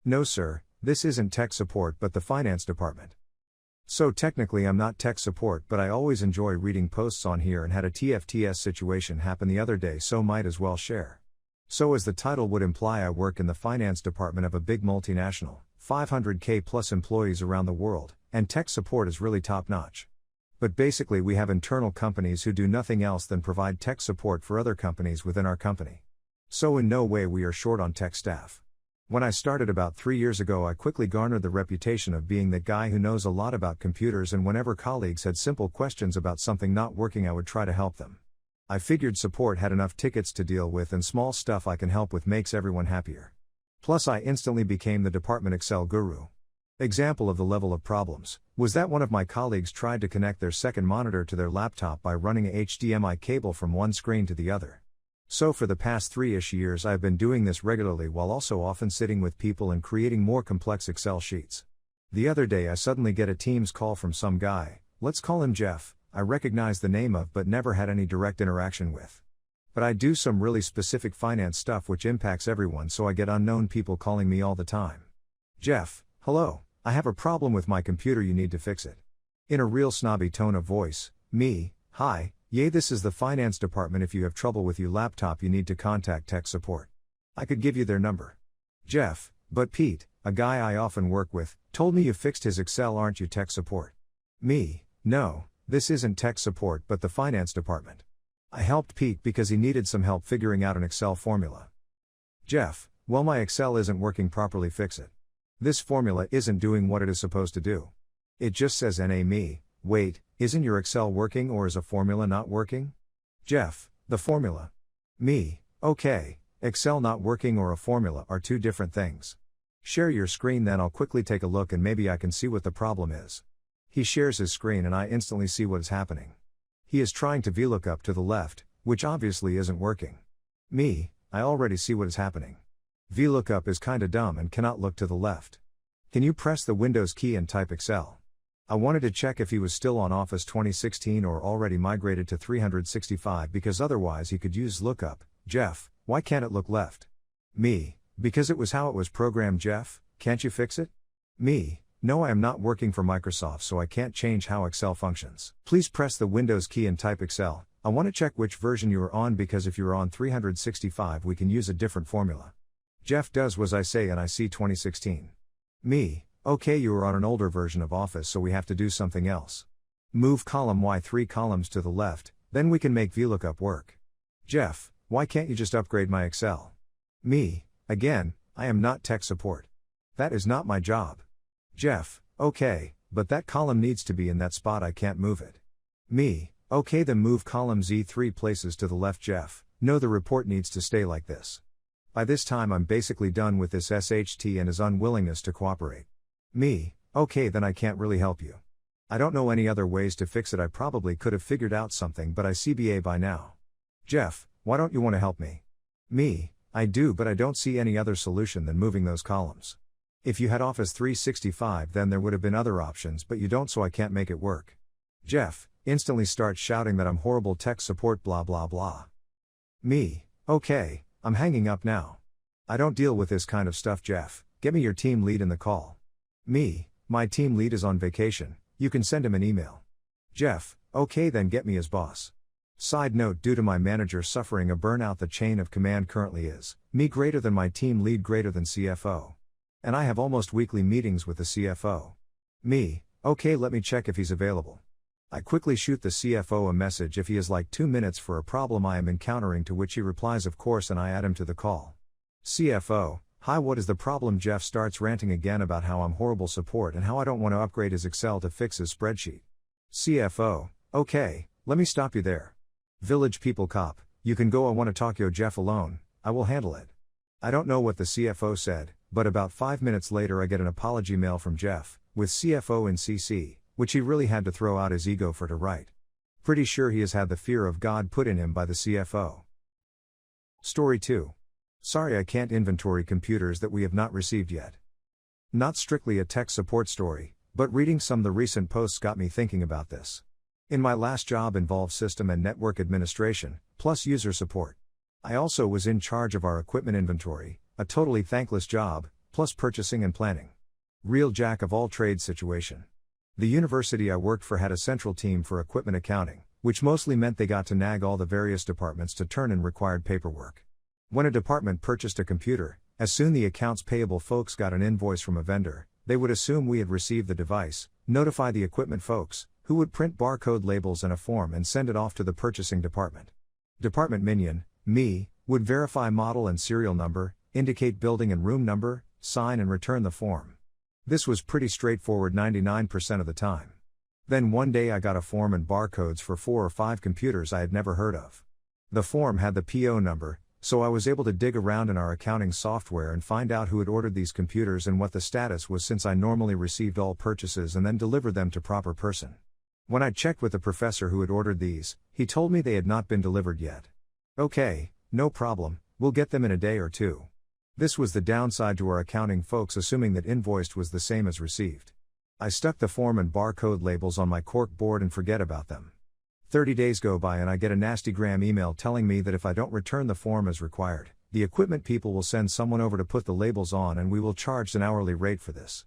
No sir, this isn't tech support but the finance department. So technically I'm not tech support, but I always enjoy reading posts on here and had a TFTS situation happen the other day, so might as well share. So as the title would imply, I work in the finance department of a big multinational, 500k plus employees around the world, and tech support is really top notch. But basically we have internal companies who do nothing else than provide tech support for other companies within our company. So in no way we are short on tech staff. When I started about 3 years ago, I quickly garnered the reputation of being that guy who knows a lot about computers, and whenever colleagues had simple questions about something not working, I would try to help them. I figured support had enough tickets to deal with, and small stuff I can help with makes everyone happier. Plus I instantly became the department Excel guru. Example of the level of problems was that one of my colleagues tried to connect their second monitor to their laptop by running a HDMI cable from one screen to the other. So for the past 3-ish years I've been doing this regularly, while also often sitting with people and creating more complex Excel sheets. The other day I suddenly get a Teams call from some guy, let's call him Jeff, I recognize the name of but never had any direct interaction with. But I do some really specific finance stuff which impacts everyone, so I get unknown people calling me all the time. Jeff, hello, I have a problem with my computer, you need to fix it. In a real snobby tone of voice, me, hi. Yeah, this is the finance department. If you have trouble with your laptop, you need to contact tech support. I could give you their number. Jeff, but Pete, a guy I often work with, told me you fixed his Excel, aren't you tech support? Me, no, this isn't tech support but the finance department. I helped Pete because he needed some help figuring out an Excel formula. Jeff, well, my Excel isn't working properly, fix it. This formula isn't doing what it is supposed to do. It just says NA me, wait, isn't your Excel working or is a formula not working? Jeff, the formula. Me, okay, Excel not working or a formula are two different things. Share your screen, then I'll quickly take a look and maybe I can see what the problem is. He shares his screen and I instantly see what is happening. He is trying to VLOOKUP to the left, which obviously isn't working. Me, I already see what is happening. VLOOKUP is kinda dumb and cannot look to the left. Can you press the Windows key and type Excel? I wanted to check if he was still on Office 2016 or already migrated to 365, because otherwise he could use lookup. Jeff, why can't it look left? Me, because it was how it was programmed. Jeff, can't you fix it? Me, no, I am not working for Microsoft, so I can't change how Excel functions. Please press the Windows key and type Excel. I want to check which version you are on, because if you are on 365 we can use a different formula. Jeff does was I say and I see 2016. Me, okay, you are on an older version of Office, so we have to do something else. Move column Y 3 columns to the left, then we can make VLOOKUP work. Jeff, why can't you just upgrade my Excel? Me, again, I am not tech support. That is not my job. Jeff, okay, but that column needs to be in that spot, I can't move it. Me, okay, then move column Z 3 places to the left. Jeff, no, the report needs to stay like this. By this time I'm basically done with this SHT and his unwillingness to cooperate. Me, okay, then I can't really help you. I don't know any other ways to fix it. I probably could have figured out something, but I CBA by now. Jeff, why don't you want to help me? Me, I do, but I don't see any other solution than moving those columns. If you had Office 365 then there would have been other options, but you don't, so I can't make it work. Jeff, instantly starts shouting that I'm horrible tech support blah blah blah. Me, okay, I'm hanging up now. I don't deal with this kind of stuff. Jeff, get me your team lead in the call. Me, my team lead is on vacation, you can send him an email. Jeff, okay, then get me his boss. Side note, due to my manager suffering a burnout, the chain of command currently is me greater than my team lead greater than CFO. And I have almost weekly meetings with the CFO. Me, okay, let me check if he's available. I quickly shoot the CFO a message if he is like 2 minutes for a problem I am encountering, to which he replies of course, and I add him to the call. CFO, hi, what is the problem? Jeff starts ranting again about how I'm horrible support and how I don't want to upgrade his Excel to fix his spreadsheet. CFO, okay, let me stop you there. Village people cop, you can go, I want to talk yo Jeff alone, I will handle it. I don't know what the CFO said, but about 5 minutes later I get an apology mail from Jeff, with CFO in CC, which he really had to throw out his ego for to write. Pretty sure he has had the fear of God put in him by the CFO. Story 2. Sorry I can't inventory computers that we have not received yet. Not strictly a tech support story, but reading some of the recent posts got me thinking about this. In my last job involved system and network administration, plus user support. I also was in charge of our equipment inventory, a totally thankless job, plus purchasing and planning. Real jack of all trades situation. The university I worked for had a central team for equipment accounting, which mostly meant they got to nag all the various departments to turn in required paperwork. When a department purchased a computer, as soon the accounts payable folks got an invoice from a vendor, they would assume we had received the device, notify the equipment folks, who would print barcode labels in a form and send it off to the purchasing department. Department minion, me, would verify model and serial number, indicate building and room number, sign and return the form. This was pretty straightforward 99% of the time. Then one day I got a form and barcodes for 4 or 5 computers I had never heard of. The form had the PO number, so I was able to dig around in our accounting software and find out who had ordered these computers and what the status was, since I normally received all purchases and then delivered them to proper person. When I checked with the professor who had ordered these, he told me they had not been delivered yet. Okay, no problem, we'll get them in a day or two. This was the downside to our accounting folks assuming that invoiced was the same as received. I stuck the form and barcode labels on my cork board and forget about them. 30 days go by and I get a nasty gram email telling me that if I don't return the form as required, the equipment people will send someone over to put the labels on and we will charge an hourly rate for this.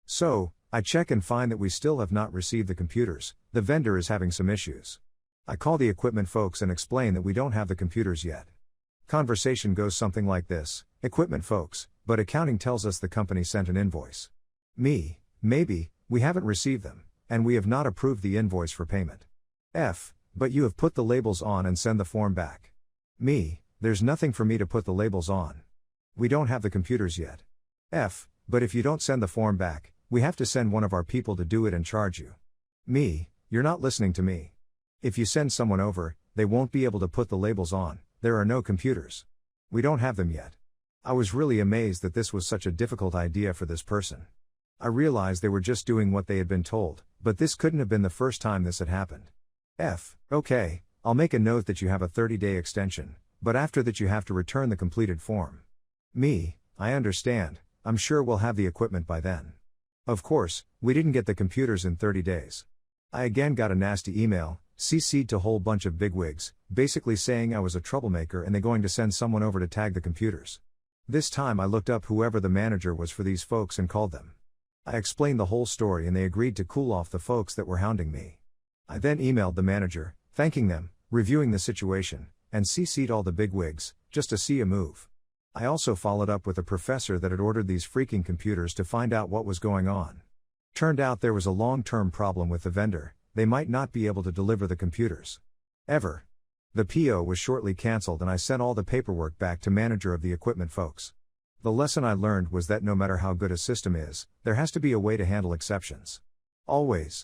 So, I check and find that we still have not received the computers. The vendor is having some issues. I call the equipment folks and explain that we don't have the computers yet. Conversation goes something like this: equipment folks, but accounting tells us the company sent an invoice. Me, maybe, we haven't received them, and we have not approved the invoice for payment. F, but you have put the labels on and send the form back. Me, there's nothing for me to put the labels on. We don't have the computers yet. F, but if you don't send the form back, we have to send one of our people to do it and charge you. Me, you're not listening to me. If you send someone over, they won't be able to put the labels on. There are no computers. We don't have them yet. I was really amazed that this was such a difficult idea for this person. I realized they were just doing what they had been told, but this couldn't have been the first time this had happened. F, okay, I'll make a note that you have a 30-day extension, but after that you have to return the completed form. Me, I understand, I'm sure we'll have the equipment by then. Of course, we didn't get the computers in 30 days. I again got a nasty email, CC'd to a whole bunch of bigwigs, basically saying I was a troublemaker and they going to send someone over to tag the computers. This time I looked up whoever the manager was for these folks and called them. I explained the whole story and they agreed to cool off the folks that were hounding me. I then emailed the manager, thanking them, reviewing the situation, and CC'd all the bigwigs, just to see a move. I also followed up with a professor that had ordered these freaking computers to find out what was going on. Turned out there was a long-term problem with the vendor. They might not be able to deliver the computers. Ever. The PO was shortly cancelled and I sent all the paperwork back to manager of the equipment folks. The lesson I learned was that no matter how good a system is, there has to be a way to handle exceptions. Always.